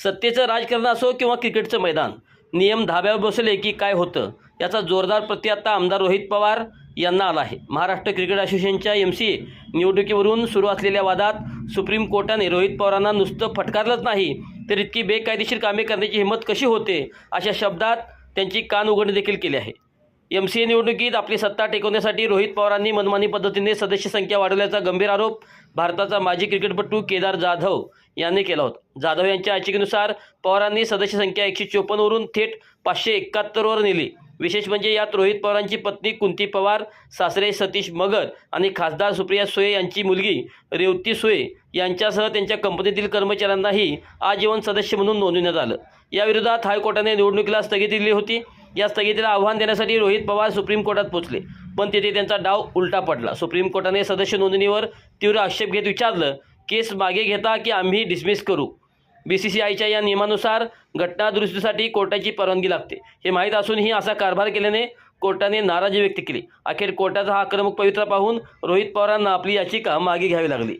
सत्तेचं राजकारण असो किंवा क्रिकेटचं मैदान, नियम धाब्यावर बसले की काय होतं याचा जोरदार प्रति आता आमदार रोहित पवार यांना आला आहे. महाराष्ट्र क्रिकेट असोसिएशनच्या MCA निवडणुकीवरून सुरू असलेल्या वादात सुप्रीम कोर्टाने रोहित पवारांना नुसतं फटकारलंच नाही तर इतकी बेकायदेशीर कामे करण्याची हिंमत कशी होते अशा शब्दात त्यांची कान उघडणी देखील केली आहे. MCA निवडणुकीत आपली सत्ता टेकवण्यासाठी रोहित पवारांनी मनमानी पद्धतीने सदस्य संख्या वाढवल्याचा गंभीर आरोप भारताचा माजी क्रिकेटपटू केदार जाधव यांनी केला होता. जाधव यांच्या याचिकेनुसार पवारांनी सदस्य संख्या 154 वरून थेट 571 वर नेली. विशेष म्हणजे यात रोहित पवारांची पत्नी कुंती पवार, सासरे सतीश मगर आणि खासदार सुप्रिया सुळे यांची मुलगी रेवती सुळे यांच्यासह त्यांच्या कंपनीतील कर्मचाऱ्यांनाही आजीवन सदस्य म्हणून नोंदवण्यात आलं. याविरोधात हायकोर्टाने निवडणुकीला स्थगिती दिली होती. या स्थगितीला आव्हान देण्यासाठी रोहित पवार सुप्रीम कोर्टात पोहोचले, पण तेथे त्यांचा डाव उलटा पडला. सुप्रीम कोर्टाने सदस्य नोंदणीवर तीव्र आक्षेप घेत विचारलं, केस मागे घेता की आम्ही डिसमिस करू? BCCIच्या या नियमानुसार घटना दुरुस्तीसाठी कोर्टाची परवानगी लागते. हे माहीत असूनही असा कारभार केल्याने कोर्टाने नाराजी व्यक्त केली. अखेर कोर्टाचा हा आक्रमक पवित्रा पाहून रोहित पवारांना आपली याचिका मागे घ्यावी लागली.